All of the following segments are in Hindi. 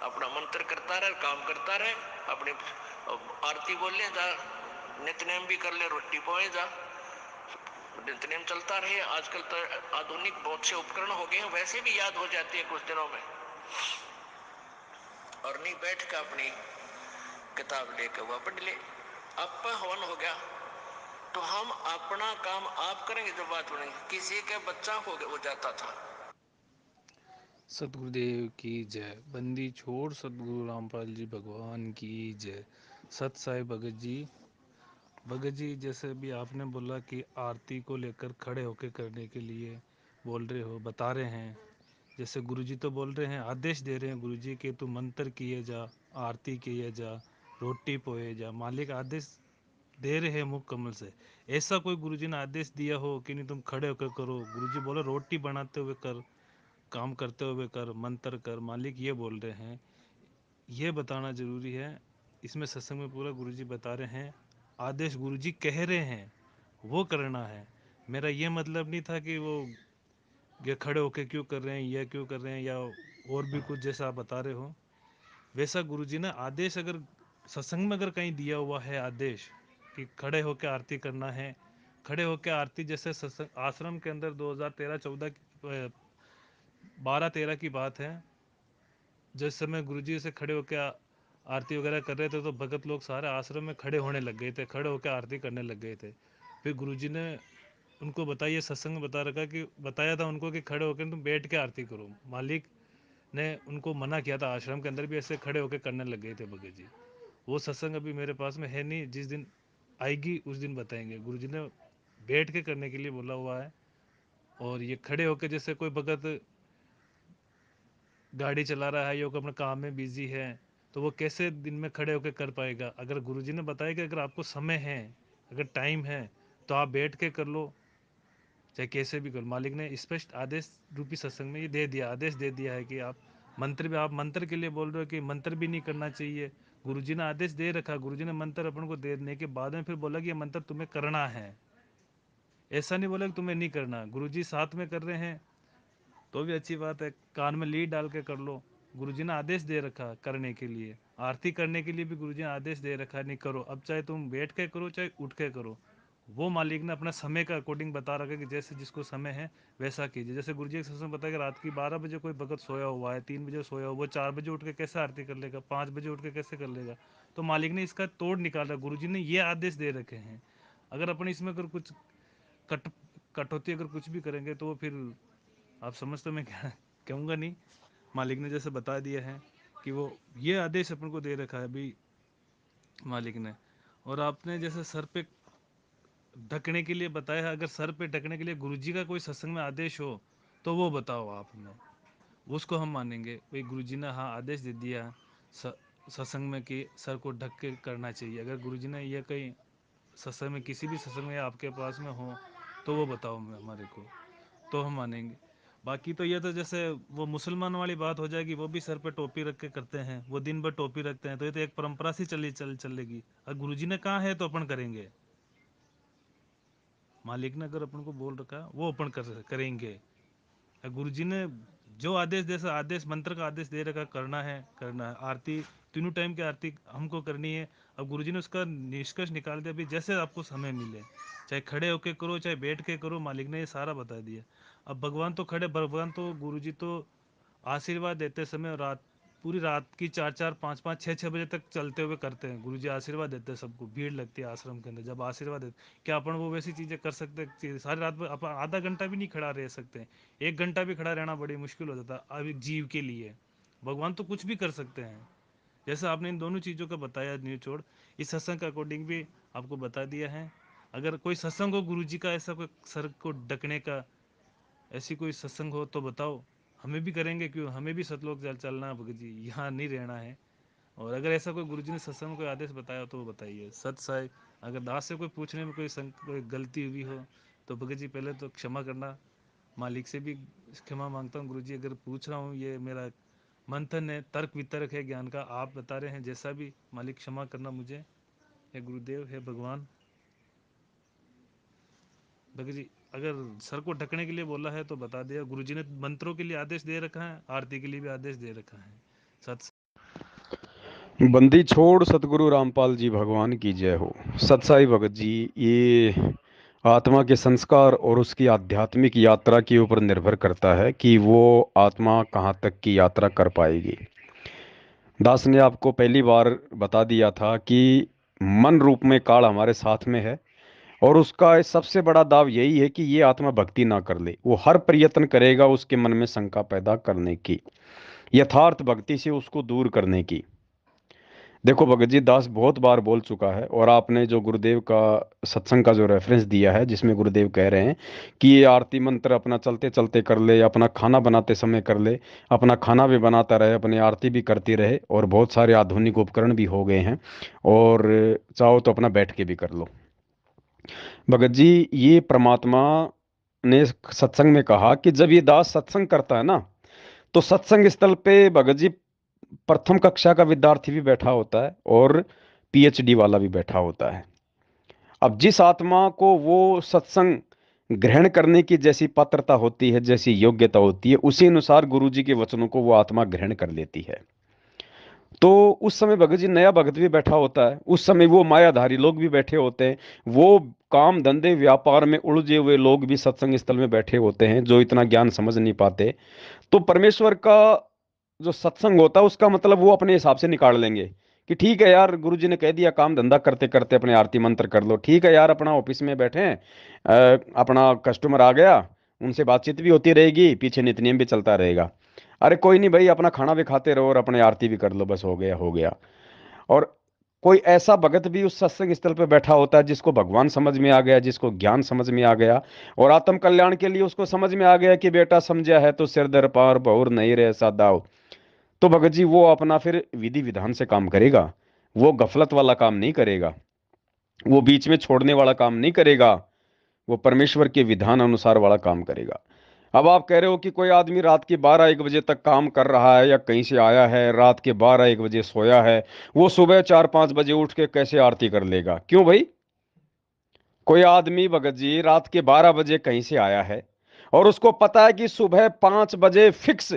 अपना मंत्र करता रहे, काम करता रहे, अपनी आरती बोल ले जा, नित्यनेम भी कर ले, रोटी पोए जा, नित्यनेम चलता रहे। आजकल तो आधुनिक बहुत से उपकरण हो गए हैं, वैसे भी याद हो जाती है कुछ दिनों में। और नहीं बैठ के अपनी किताब लेके वह पढ़ ले। अब हवन हो गया तो हम अपना काम आप करेंगे, जब बात बनेगी। किसी के बच्चा हो जाता था। सतगुरुदेव की जय। बंदी छोड़ सतगुरु रामपाल जी भगवान की जय। सत साई भगत जी। भगत जी, जैसे भी आपने बोला कि आरती को लेकर खड़े होकर करने के लिए बोल रहे हो, बता रहे हैं। जैसे गुरुजी तो बोल रहे हैं, आदेश दे रहे हैं गुरुजी कि तू मंत्र किए जा, आरती किए जा, रोटी पोए जा। मालिक आदेश दे रहे हैं मुख कमल से। ऐसा कोई गुरुजी ने आदेश दिया हो कि नहीं तुम खड़े होकर करो? गुरुजी बोले रोटी बनाते हुए कर, काम करते हुए कर, मंत्र कर। मालिक ये बोल रहे हैं, ये बताना ज़रूरी है। इसमें सत्संग में पूरा गुरुजी बता रहे हैं, आदेश गुरुजी कह रहे हैं वो करना है। मेरा ये मतलब नहीं था कि वो ये खड़े होके क्यों कर रहे हैं, यह क्यों कर रहे हैं, या और भी कुछ जैसा आप बता रहे हो। वैसा गुरुजी ने आदेश अगर सत्संग में अगर कहीं दिया हुआ है आदेश कि खड़े होकर आरती करना है, खड़े होकर आरती, जैसे सत्संग आश्रम के अंदर 2013-14 12-13 की बात है, जिस समय गुरुजी से खड़े होकर आरती वगैरह कर रहे थे तो भगत लोग सारे आश्रम में खड़े होने लग गए थे, खड़े होकर आरती करने लग गए थे। फिर गुरुजी ने उनको बताइए, सत्संग में बता रखा कि बताया था उनको कि खड़े होकर तुम बैठ के आरती करो। मालिक ने उनको मना किया था, आश्रम के अंदर भी ऐसे खड़े होकर करने लग गए थे भगत जी। वो सत्संग अभी मेरे पास में है नहीं, जिस दिन आएगी उस दिन बताएंगे। गुरुजी ने बैठ के करने के लिए बोला हुआ है। और ये खड़े होकर जैसे कोई भगत गाड़ी चला रहा है या कोई अपने काम में बिजी है, तो वो कैसे दिन में खड़े होकर कर पाएगा? अगर गुरुजी ने बताया कि अगर आपको समय है, अगर टाइम है, तो आप बैठ के कर लो, चाहे कैसे भी करो। मालिक ने स्पष्ट आदेश रूपी सत्संग में ये दे दिया, आदेश दे दिया है कि आप मंत्र भी, आप मंत्र के लिए बोल रहे हो कि मंत्र भी नहीं करना चाहिए। गुरुजी ने आदेश दे रखा। गुरुजी ने मंत्र अपन को देने के बाद में फिर बोला कि ये मंत्र तुम्हें करना है। ऐसा नहीं बोला कि तुम्हें नहीं करना। गुरुजी साथ में कर रहे हैं तो भी अच्छी बात है, कान में लीड डाल के कर लो। गुरुजी ने आदेश दे रखा करने के लिए, आरती करने के लिए भी गुरुजी ने आदेश दे रखा नहीं करो। अब चाहे तुम बैठ के करो चाहे उठ के करो, वो मालिक ने अपना समय का अकॉर्डिंग बता रखा कि जैसे जिसको समय है वैसा कीजिए। जैसे गुरुजी के सत्संग बताया कि रात की 12 बजे कोई भगत सोया हुआ है, 3 बजे सोया हुआ, वो 4 बजे उठ के कैसे आरती कर लेगा, 5 बजे उठ के कैसे कर लेगा? तो मालिक ने इसका तोड़ निकाला। गुरुजी ने ये आदेश दे रखे हैं। अगर अपन इसमें अगर कुछ कट कटौती अगर कुछ भी करेंगे तो फिर आप समझते मैं क्या कहूँगा नहीं। मालिक ने जैसे बता दिया है कि वो ये आदेश अपन को दे रखा है अभी मालिक ने। और आपने जैसे सर पे ढकने के लिए बताया है, अगर सर पे ढकने के लिए गुरुजी का कोई सत्संग में आदेश हो तो वो बताओ आप हमें, उसको हम मानेंगे। भाई गुरुजी ने हाँ आदेश दे दिया सत्संग में कि सर को ढक के करना चाहिए। अगर गुरुजी ने यह कहीं सत्संग में, किसी भी सत्संग में आपके पास में हो, तो वो बताओ हमारे को, तो हम मानेंगे। बाकी तो ये तो जैसे वो मुसलमान वाली बात हो जाएगी, वो भी सर पे टोपी रख के करते हैं, वो दिन भर टोपी रखते हैं, तो ये तो एक परंपरा सी चलेगी। अगर गुरुजी ने कहा है तो अपन करेंगे। मालिक ने अगर अपन को बोल रखा वो अपन करेंगे। गुरुजी ने जो आदेश, जैसे आदेश मंत्र का आदेश दे रखा, करना है करना है। आरती तीनों टाइम की आरती हमको करनी है। अब गुरुजी ने उसका निष्कर्ष निकाल दिया, भी जैसे आपको समय मिले, चाहे खड़े होके करो चाहे बैठ के करो, मालिक ने ये सारा बता दिया। अब भगवान तो खड़े, भगवान तो गुरुजी तो आशीर्वाद देते समय रात, पूरी रात की 4-4 5-5 6-6 बजे तक चलते हुए करते हैं। गुरुजी आशीर्वाद देते हैं सबको, भीड़ लगती है आश्रम के अंदर जब आशीर्वाद देते। क्या अपन वो वैसी चीज़ें कर सकते हैं? सारी रात में अपन आधा घंटा भी नहीं खड़ा रह सकते, 1 घंटा भी खड़ा रहना बड़ी मुश्किल हो जाता है अब एक जीव के लिए। भगवान तो कुछ भी कर सकते हैं। जैसे आपने इन दोनों चीज़ों का बताया निचोड़, इस सत्संग के अकॉर्डिंग भी आपको बता दिया है। अगर कोई सत्संग हो गुरुजी का, ऐसा कोई सर को ढकने का, ऐसी कोई सत्संग हो तो बताओ, हमें भी करेंगे। क्यों, हमें भी सतलोक चलना है भगत जी, यहाँ नहीं रहना है। और अगर ऐसा कोई गुरुजी ने सत्संग में कोई आदेश बताया तो वो बताइए। सत साई, अगर दास से कोई पूछने में कोई गलती हुई हो तो भगत जी पहले तो क्षमा करना। मालिक से भी क्षमा मांगता हूँ गुरुजी, अगर पूछ रहा हूँ, ये मेरा मंथन है, तर्क वितर्क है ज्ञान का, आप बता रहे हैं जैसा भी, मालिक क्षमा करना मुझे। हे गुरुदेव, हे भगवान। भगत जी अगर सर को ढकने के लिए बोला है तो बता दिया। गुरुजी ने मंत्रों के लिए आदेश दे रखा है, आरती के लिए भी आदेश दे रखा है। सत बंदी छोड़ सतगुरु रामपाल जी भगवान की जय हो। सतसाई भगत जी, ये आत्मा के संस्कार और उसकी आध्यात्मिक यात्रा के ऊपर निर्भर करता है कि वो आत्मा कहाँ तक की यात्रा कर पाएगी। दास ने आपको पहली बार बता दिया था कि मन रूप में काल हमारे साथ में है, और उसका सबसे बड़ा दाव यही है कि ये आत्मा भक्ति ना कर ले। वो हर प्रयत्न करेगा उसके मन में शंका पैदा करने की, यथार्थ भक्ति से उसको दूर करने की। देखो भगत जी, दास बहुत बार बोल चुका है, और आपने जो गुरुदेव का सत्संग का जो रेफरेंस दिया है जिसमें गुरुदेव कह रहे हैं कि ये आरती मंत्र अपना चलते चलते कर ले, अपना खाना बनाते समय कर ले, अपना खाना भी बनाता रहे, अपनी आरती भी करती रहे, और बहुत सारे आधुनिक उपकरण भी हो गए हैं, और चाहो तो अपना बैठ के भी कर लो। भगत जी, ये परमात्मा ने सत्संग में कहा कि जब ये दास सत्संग करता है ना, तो सत्संग स्थल पे भगत जी प्रथम कक्षा का विद्यार्थी भी बैठा होता है और पीएचडी वाला भी बैठा होता है। अब जिस आत्मा को वो सत्संग ग्रहण करने की जैसी पात्रता होती है, जैसी योग्यता होती है, उसी अनुसार गुरु जी के वचनों को वो आत्मा ग्रहण कर लेती है। तो उस समय भगत जी नया भगत भी बैठा होता है, उस समय वो मायाधारी लोग भी बैठे होते हैं, वो काम धंधे व्यापार में उलझे हुए लोग भी सत्संग स्थल में बैठे होते हैं, जो इतना ज्ञान समझ नहीं पाते। तो परमेश्वर का जो सत्संग होता है उसका मतलब वो अपने हिसाब से निकाल लेंगे कि ठीक है यार, गुरु जी ने कह दिया काम धंधा करते करते अपने आरती मंत्र कर लो, ठीक है यार, अपना ऑफिस में बैठे हैं, अपना कस्टमर आ गया, उनसे बातचीत भी होती रहेगी, पीछे नित्य नियम भी चलता रहेगा, अरे कोई नहीं भाई, अपना खाना भी खाते रहो और अपने आरती भी कर लो, बस हो गया हो गया। और कोई ऐसा भगत भी उस सत्संग स्थल पर बैठा होता है जिसको भगवान समझ में आ गया, जिसको ज्ञान समझ में आ गया, और आत्म कल्याण के लिए उसको समझ में आ गया कि बेटा समझा है तो सिर दर पार बहुर नहीं रहे सादाव। तो भगत जी वो अपना फिर विधि विधान से काम करेगा, वो गफलत वाला काम नहीं करेगा, वो बीच में छोड़ने वाला काम नहीं करेगा, वो परमेश्वर के विधान अनुसार वाला काम करेगा। अब आप कह रहे हो कि कोई आदमी रात के 12-1 बजे तक काम कर रहा है, या कहीं से आया है रात के 12-1 बजे सोया है, वो सुबह 4-5 बजे उठ के कैसे आरती कर लेगा? क्यों भाई? कोई आदमी भगत जी रात के 12 बजे कहीं से आया है, और उसको पता है कि सुबह 5 बजे फिक्स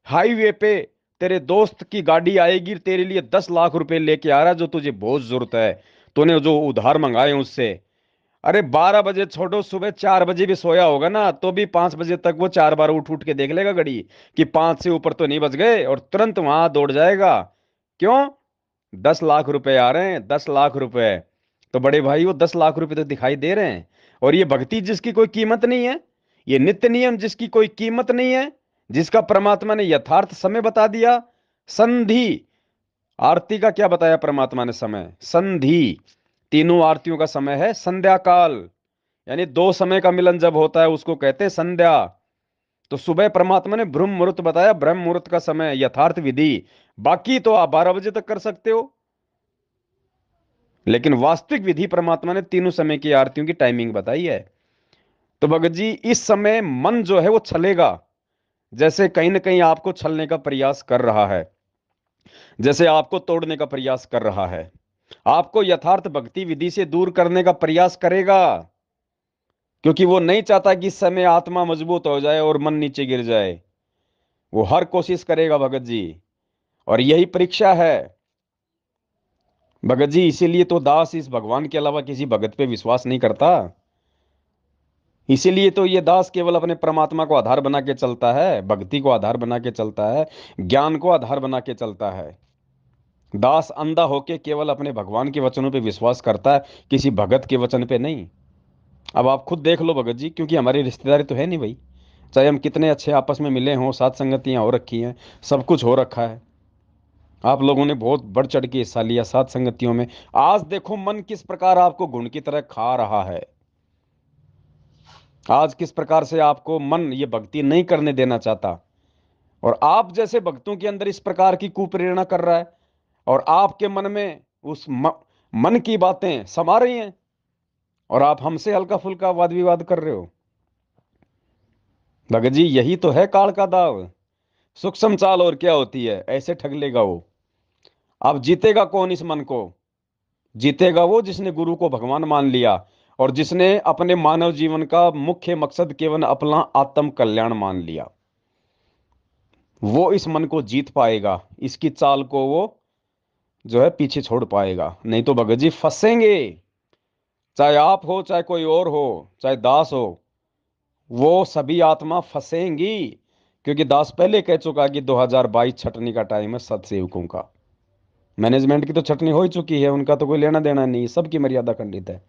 हाईवे पे तेरे दोस्त की गाड़ी आएगी, तेरे लिए 10 लाख रुपए लेके आ रहा है, जो तुझे बहुत जरूरत है, तूने जो उधार मंगाए उससे। अरे 12 बजे छोड़ो, सुबह 4 बजे भी सोया होगा ना, तो भी 5 बजे तक वो 4 बार उठ उठ के देख लेगा घड़ी कि 5 से ऊपर तो नहीं बज गए, और तुरंत वहां दौड़ जाएगा। क्यों? 10 लाख रुपए आ रहे हैं, 10 लाख रुपए। तो बड़े भाई, वो 10 लाख रुपए तो दिखाई दे रहे हैं, और ये भक्ति जिसकी कोई कीमत नहीं है, ये नित्य नियम जिसकी कोई कीमत नहीं है, जिसका परमात्मा ने यथार्थ समय बता दिया, संधि, आरती का क्या बताया परमात्मा ने समय? संधि। तीनों आरतियों का समय है संध्या काल, यानी दो समय का मिलन जब होता है उसको कहते हैं संध्या। तो सुबह परमात्मा ने ब्रह्म मुहूर्त बताया, ब्रह्म मुहूर्त का समय, यथार्थ विधि। बाकी तो आप 12 बजे तक कर सकते हो, लेकिन वास्तविक विधि परमात्मा ने तीनों समय की आरतियों की टाइमिंग बताई है। तो भगत जी, इस समय मन जो है वो छलेगा, जैसे कहीं ना कहीं आपको छलने का प्रयास कर रहा है, जैसे आपको तोड़ने का प्रयास कर रहा है, आपको यथार्थ भक्ति विधि से दूर करने का प्रयास करेगा, क्योंकि वो नहीं चाहता कि इस समय आत्मा मजबूत हो जाए और मन नीचे गिर जाए। वो हर कोशिश करेगा भगत जी, और यही परीक्षा है भगत जी। इसीलिए तो दास इस भगवान के अलावा किसी भगत पे विश्वास नहीं करता। इसीलिए तो ये दास केवल अपने परमात्मा को आधार बना के चलता है, भक्ति को आधार बना के चलता है, ज्ञान को आधार बना के चलता है। दास अंधा होके केवल अपने भगवान के वचनों पे विश्वास करता है, किसी भगत के वचन पे नहीं। अब आप खुद देख लो भगत जी, क्योंकि हमारी रिश्तेदारी तो है नहीं भाई, चाहे हम कितने अच्छे आपस में मिले हों, साथ संगतियां हो रखी हैं, सब कुछ हो रखा है, आप लोगों ने बहुत बढ़ चढ़ के हिस्सा लिया साथ संगतियों में। आज देखो मन किस प्रकार आपको घुन की तरह खा रहा है, आज किस प्रकार से आपको मन ये भक्ति नहीं करने देना चाहता, और आप जैसे भक्तों के अंदर इस प्रकार की कुप्रेरणा कर रहा है, और आपके मन में उस मन की बातें समा रही हैं, और आप हमसे हल्का फुल्का वाद विवाद कर रहे हो। भगत जी, यही तो है काल का दाव, सूक्ष्म चाल और क्या होती है, ऐसे ठग लेगा वो। अब जीतेगा कौन इस मन को? जीतेगा वो जिसने गुरु को भगवान मान लिया, और जिसने अपने मानव जीवन का मुख्य मकसद केवल अपना आत्म कल्याण मान लिया, वो इस मन को जीत पाएगा, इसकी चाल को वो जो है पीछे छोड़ पाएगा, नहीं तो भगत जी फंसेंगे। चाहे आप हो, चाहे कोई और हो, चाहे दास हो, वो सभी आत्मा फंसेंगी। क्योंकि दास पहले कह चुका कि 2022 छटनी का टाइम है सतसेवकों का। मैनेजमेंट की तो छटनी हो ही चुकी है, उनका तो कोई लेना देना नहीं, सबकी मर्यादा खंडित है।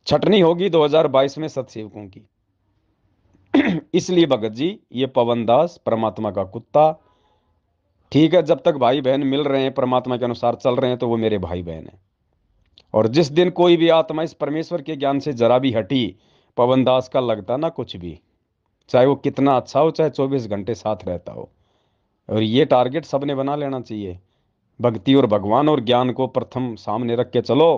छटनी होगी 2022 में सतसेवकों की। इसलिए भगत जी ये पवन दास परमात्मा का कुत्ता, ठीक है, जब तक भाई बहन मिल रहे हैं, परमात्मा के अनुसार चल रहे हैं, तो वो मेरे भाई बहन हैं। और जिस दिन कोई भी आत्मा इस परमेश्वर के ज्ञान से जरा भी हटी, पवन दास का लगता ना कुछ भी, चाहे वो कितना अच्छा हो, चाहे 24 घंटे साथ रहता हो। और ये टारगेट सबने बना लेना चाहिए, भक्ति और भगवान और ज्ञान को प्रथम सामने रख के चलो।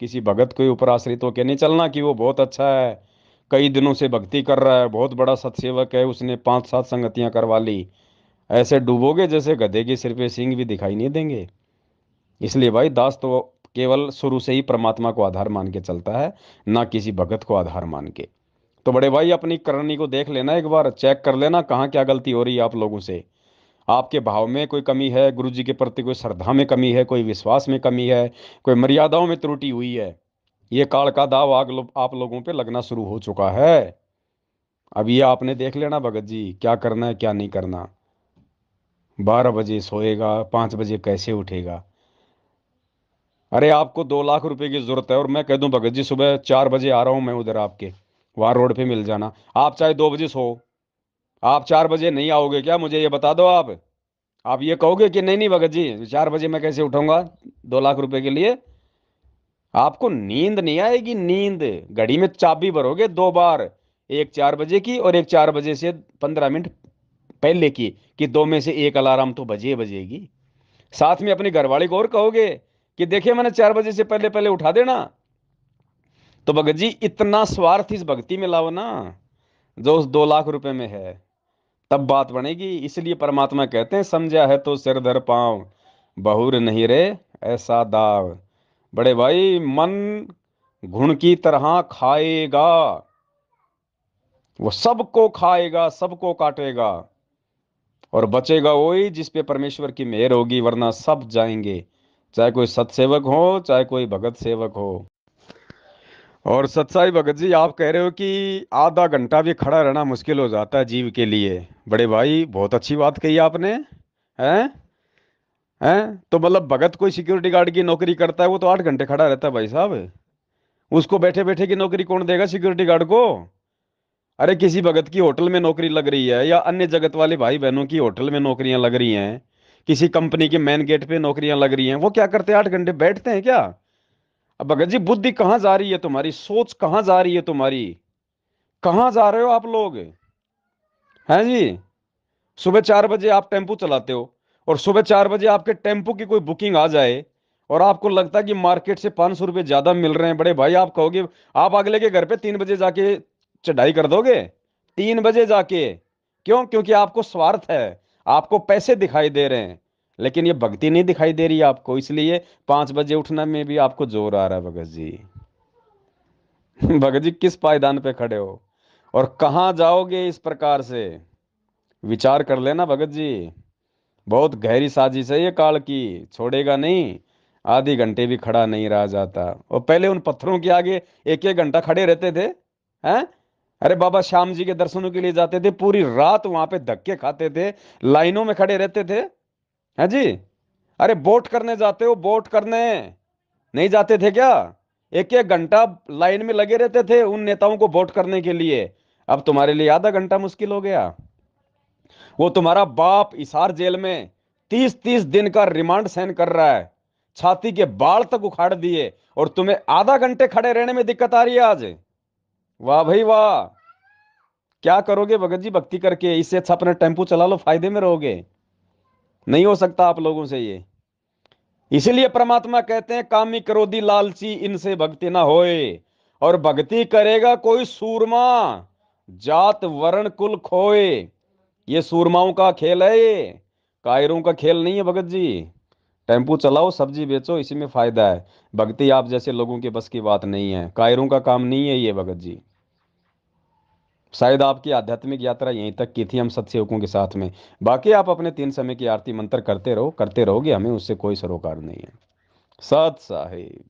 किसी भगत के ऊपर आश्रित होकर नहीं चलना कि वो बहुत अच्छा है, कई दिनों से भक्ति कर रहा है, बहुत बड़ा सत्सेवक है, उसने 5-7 संगतियां करवा ली। ऐसे डूबोगे जैसे गधे के सिर पे सींग भी दिखाई नहीं देंगे। इसलिए भाई दास तो केवल शुरू से ही परमात्मा को आधार मान के चलता है, ना किसी भगत को आधार मान के। तो बड़े भाई अपनी करनी को देख लेना, एक बार चेक कर लेना कहाँ क्या गलती हो रही है आप लोगों से। आपके भाव में कोई कमी है, गुरु जी के प्रति कोई श्रद्धा में कमी है, कोई विश्वास में कमी है, कोई मर्यादाओं में त्रुटि हुई है। ये काल का दाव आप लोगों पे लगना शुरू हो चुका है। अब ये आपने देख लेना भगत जी, क्या करना है क्या नहीं करना। 12 बजे सोएगा, 5 बजे कैसे उठेगा। अरे आपको 2 लाख रुपए की जरूरत है और मैं कह दूं भगत जी सुबह 4 बजे आ रहा हूं मैं उधर आपके, वहां रोड पे मिल जाना। आप चाहे 2 बजे सो, आप 4 बजे नहीं आओगे क्या, मुझे ये बता दो आप ये कहोगे कि नहीं नहीं भगत जी 4 बजे मैं कैसे उठाऊंगा 2 लाख रुपए के लिए। आपको नींद नहीं आएगी, नींद घड़ी में चाबी भरोगे 2 बार, एक 4 बजे की और एक 4 बजे से 15 मिनट पहले की, कि दो में से एक अलार्म तो बजे बजेगी। साथ में अपनी घरवाली को और कहोगे कि देखिए मैंने 4 बजे से पहले पहले उठा देना। तो भगत जी इतना स्वार्थ इस भक्ति में लाओ ना, जो उस 2 लाख रुपए में है, तब बात बनेगी। इसलिए परमात्मा कहते हैं समझा है तो सिर धर पांव, बहुर नहीं रे ऐसा दाव। बड़े भाई मन घुन की तरह खाएगा, वो सबको खाएगा, सबको काटेगा, और बचेगा वही जिस पे परमेश्वर की मेहर होगी, वरना सब जाएंगे, चाहे कोई सत्सेवक हो, चाहे कोई भगत सेवक हो। और सच्चाई भगत जी आप कह रहे हो कि आधा घंटा भी खड़ा रहना मुश्किल हो जाता है जीव के लिए। बड़े भाई बहुत अच्छी बात कही आपने। हैं हैं तो मतलब भगत कोई सिक्योरिटी गार्ड की नौकरी करता है, वो तो 8 घंटे खड़ा रहता है भाई साहब। उसको बैठे बैठे की नौकरी कौन देगा सिक्योरिटी गार्ड को। अरे किसी भगत की होटल में नौकरी लग रही है, या अन्य जगत वाले भाई बहनों की होटल में नौकरियां लग रही हैं, किसी कंपनी के मेन गेट पे नौकरियां लग रही हैं, वो क्या करते हैं 8 घंटे बैठते हैं क्या। अब भगत जी बुद्धि कहाँ जा रही है तुम्हारी, सोच कहाँ जा रही है तुम्हारी, कहाँ जा रहे हो आप लोग, हैं जी। सुबह 4 बजे आप टेम्पू चलाते हो, और सुबह 4 बजे आपके टेम्पू की कोई बुकिंग आ जाए, और आपको लगता है कि मार्केट से 500 रुपये ज्यादा मिल रहे हैं, बड़े भाई आप कहोगे, आप अगले के घर पे 3 बजे जाके चढ़ाई कर दोगे, 3 बजे जाके। क्यों, क्योंकि आपको स्वार्थ है, आपको पैसे दिखाई दे रहे हैं, लेकिन ये भक्ति नहीं दिखाई दे रही है आपको, इसलिए 5 बजे उठना में भी आपको जोर आ रहा है भगत जी। भगत जी किस पायदान पे खड़े हो और कहाँ जाओगे इस प्रकार से, विचार कर लेना भगत जी। बहुत गहरी साजिश है ये काल की, छोड़ेगा नहीं, आधे घंटे भी खड़ा नहीं रहा जाता। और पहले उन पत्थरों के आगे एक एक घंटा खड़े रहते थे, हैं। अरे बाबा श्याम जी के दर्शनों के लिए जाते थे, पूरी रात वहां पे धक्के खाते थे, लाइनों में खड़े रहते थे, हैं जी। अरे वोट करने जाते हो, वोट करने नहीं जाते थे क्या, एक एक घंटा लाइन में लगे रहते थे उन नेताओं को वोट करने के लिए। अब तुम्हारे लिए आधा घंटा मुश्किल हो गया। वो तुम्हारा बाप इसार जेल में 30-30 दिन का रिमांड सहन कर रहा है, छाती के बाल तक उखाड़ दिए, और तुम्हें आधा घंटे खड़े रहने में दिक्कत आ रही है आज। वाह भाई वाह। क्या करोगे भगत जी भक्ति करके, इससे अच्छा अपने टेम्पू चला लो, फायदे में रहोगे। नहीं हो सकता आप लोगों से ये। इसलिए परमात्मा कहते हैं कामी क्रोधी लालची इनसे भक्ति ना होए, और भक्ति करेगा कोई सूरमा, जात वर्ण कुल खोए। ये सूरमाओं का खेल है, ये कायरों का खेल नहीं है भगत जी। टेम्पू चलाओ, सब्जी बेचो, इसी में फायदा है। भक्ति आप जैसे लोगों के बस की बात नहीं है, कायरों का काम नहीं है ये भगत जी। शायद आपकी आध्यात्मिक यात्रा यहीं तक की थी हम सत्सेवकों के साथ में। बाकी आप अपने 3 समय की आरती मंत्र करते रहो, करते रहोगे, हमें उससे कोई सरोकार नहीं है। सत साहिब।